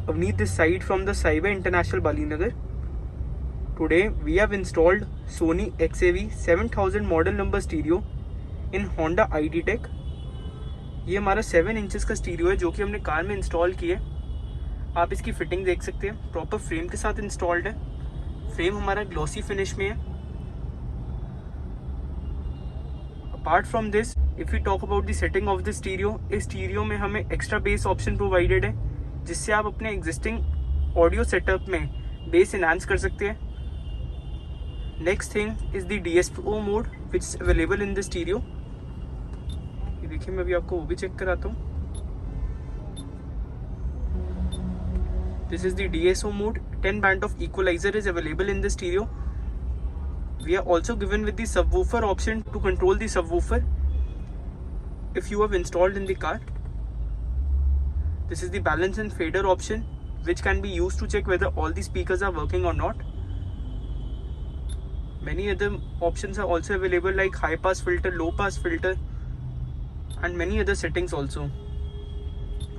Avneet this side from the Cyber International Balinagar. Today we have installed Sony XAV 7000 model number stereo in Honda ID Tech. ये हमारा 7 inches का stereo है जो कि हमने car में इंस्टॉल किया है। आप इसकी फिटिंग देख सकते हैं, प्रॉपर फ्रेम के साथ इंस्टॉल्ड है। फ्रेम हमारा ग्लॉसी फिनिश में है। Apart from this, if you talk about the setting of the stereo, इस स्टीरियो में हमें एक्स्ट्रा बेस ऑप्शन प्रोवाइडेड है जिससे आप अपने एग्जिस्टिंग ऑडियो सेटअप में बेस इनहांस कर सकते हैं। Next thing is the DSO mode which is available in the stereo. ये देखिए, मैं अभी आपको वो भी चेक कराता हूँ। This is the DSO mode. 10 band of equaliser is available in the stereo. We are also given with the subwoofer option to control the subwoofer if you have installed in the car. This is the balance and fader option which can be used to check whether all the speakers are working or not. Many other options are also available like high pass filter, low pass filter and many other settings also.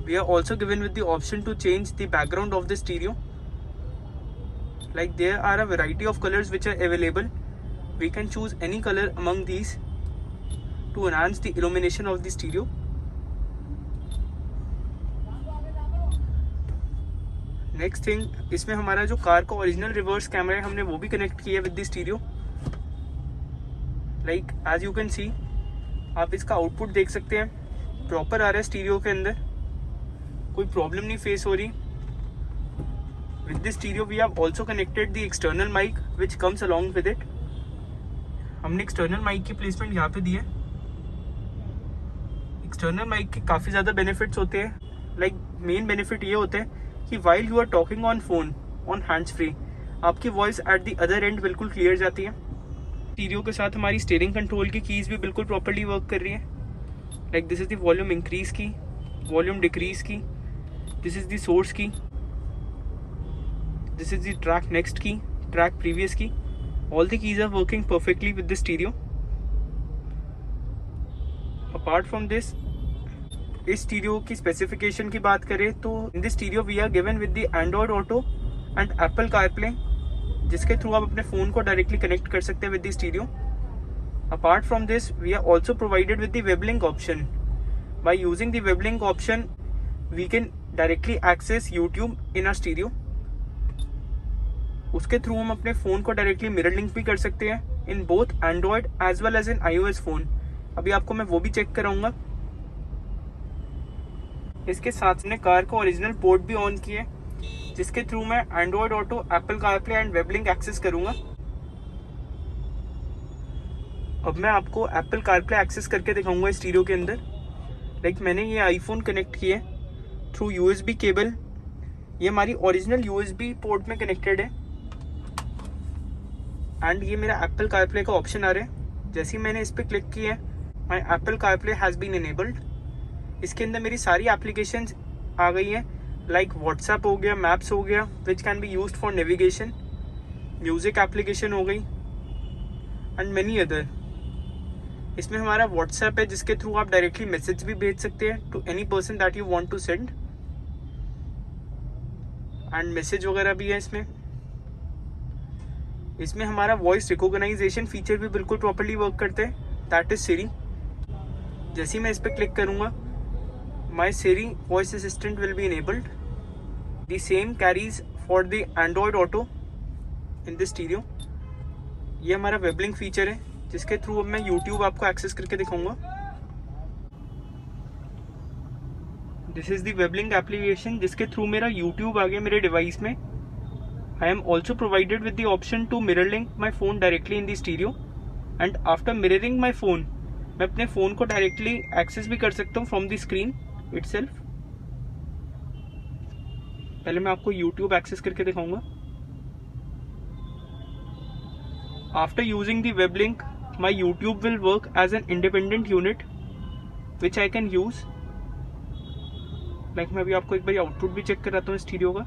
We are also given with the option to change the background of the stereo. Like there are a variety of colors which are available. We can choose any color among these to enhance the illumination of the stereo. Next thing, इसमें हमारा जो car का original reverse camera है हमने वो भी connect किया with the stereo. Like as you can see, आप इसका आउटपुट देख सकते हैं, प्रॉपर आ रहा है स्टीरियो के अंदर, कोई प्रॉब्लम नहीं फेस हो रही। With the stereo we have also connected the external mic which comes along with it. हमने एक्सटर्नल माइक की प्लेसमेंट यहाँ पे दी है। एक्सटर्नल माइक के काफ़ी ज़्यादा बेनिफिट्स होते हैं। लाइक मेन बेनिफिट ये होता है कि while you are talking on phone on hands free, आपकी voice at the other end बिल्कुल क्लियर जाती है। स्टीरियो के साथ हमारी स्टीयरिंग कंट्रोल की कीज़ भी बिल्कुल प्रॉपर्ली वर्क कर रही है। Like this is the volume increase की, वॉल्यूम डिक्रीज की, दिस इज़ द सोर्स की, this is the track next की, ट्रैक प्रीवियस की। All the keys are working perfectly with the stereo. Apart from this, इस stereo की specification की बात करें तो in this stereo we are given with the Android Auto and Apple CarPlay, जिसके through आप अपने फ़ोन को डायरेक्टली कनेक्ट कर सकते हैं with the stereo. Apart from this, we are also provided with the web link option. By using the web link option we can directly access YouTube in our stereo. उसके through हम अपने phone को directly mirror link भी कर सकते हैं in both Android as well as in iOS phone. अभी आपको मैं वो भी चेक कराऊंगा। इसके साथ में कार का ओरिजिनल पोर्ट भी ऑन किया है जिसके थ्रू मैं Android Auto, Apple CarPlay and web link access करूंगा। अब मैं आपको एप्पल कारप्ले एक्सेस करके दिखाऊंगा स्टीरियो के अंदर। लाइक मैंने ये आईफोन कनेक्ट किया है थ्रू USB केबल। ये हमारी ओरिजिनल USB पोर्ट में कनेक्टेड है एंड ये मेरा एप्पल कारप्ले का ऑप्शन आ रहा है। जैसे ही मैंने इस पर क्लिक किया है, my Apple CarPlay has been enabled. इसके अंदर मेरी सारी एप्लीकेशंस आ गई हैं, लाइक व्हाट्सएप हो गया, मैप्स हो गया which can be used for navigation, music application हो गई एंड मैनी अदर। इसमें हमारा व्हाट्सएप है जिसके थ्रू आप डायरेक्टली मैसेज भी भेज सकते हैं to any person that you want to send, and message वगैरह भी है इसमें। इसमें हमारा वॉइस रिकॉग्नाइजेशन फीचर भी बिल्कुल प्रॉपर्ली वर्क करते हैं, दैट इज सिरी। जैसे ही मैं इस पर क्लिक करूंगा, my Siri voice assistant will be enabled. The same carries for the Android Auto in the stereo. ये हमारा वेब लिंक फीचर है जिसके थ्रू अब मैं यूट्यूब आपको एक्सेस करके दिखाऊंगा। This is the web link application जिसके थ्रू मेरा यूट्यूब आ गया मेरे डिवाइस में। I am also provided with the option to mirror link my phone directly in the stereo, and after mirroring my phone, मैं अपने phone को directly access भी कर सकता हूँ फ्रॉम द स्क्रीन इटसेल्फ। पहले मैं आपको YouTube एक्सेस करके दिखाऊंगा। After using the web link, my YouTube will work as an independent unit, which I can use. Like मैं अभी आपको एक बार आउटपुट भी चेक कराता हूँ स्टीरियो का।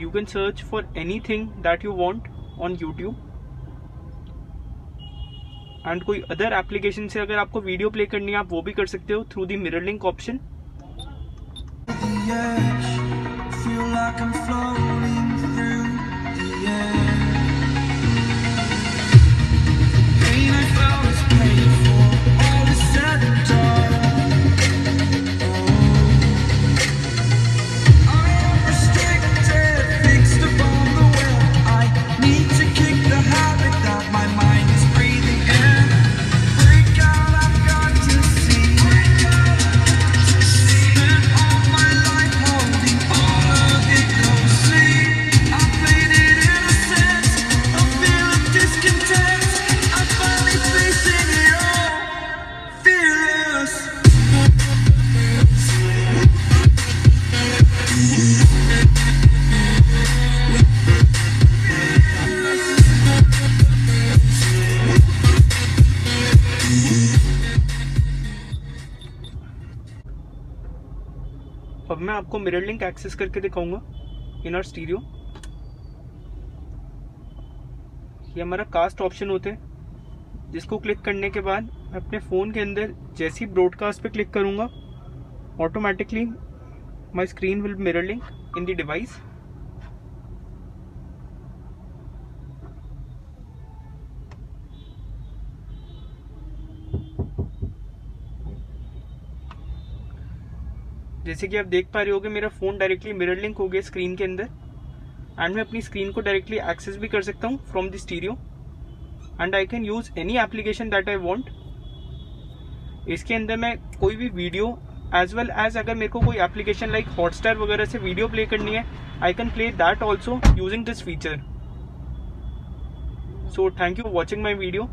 You can search for anything that you want on YouTube. And कोई other application से अगर आपको वीडियो प्ले करनी है आप वो भी कर सकते हो through the mirror link option. अब मैं आपको मिरर लिंक एक्सेस करके दिखाऊंगा इन आवर स्टीरियो। ये हमारा कास्ट ऑप्शन होता है, जिसको क्लिक करने के बाद मैं अपने फ़ोन के अंदर जैसे ही ब्रॉडकास्ट पे क्लिक करूंगा automatically my screen will mirror link in the device. जैसे कि आप देख पा रहे होगे मेरा फ़ोन डायरेक्टली मिरर लिंक हो गया स्क्रीन के अंदर, एंड मैं अपनी स्क्रीन को डायरेक्टली एक्सेस भी कर सकता हूँ from the stereo, and I can use any application that I want. इसके अंदर मैं कोई भी वीडियो एज वेल एज अगर मेरे को कोई एप्लीकेशन लाइक हॉटस्टार वगैरह से वीडियो प्ले करनी है I can play that also using this feature. So thank you for watching my video.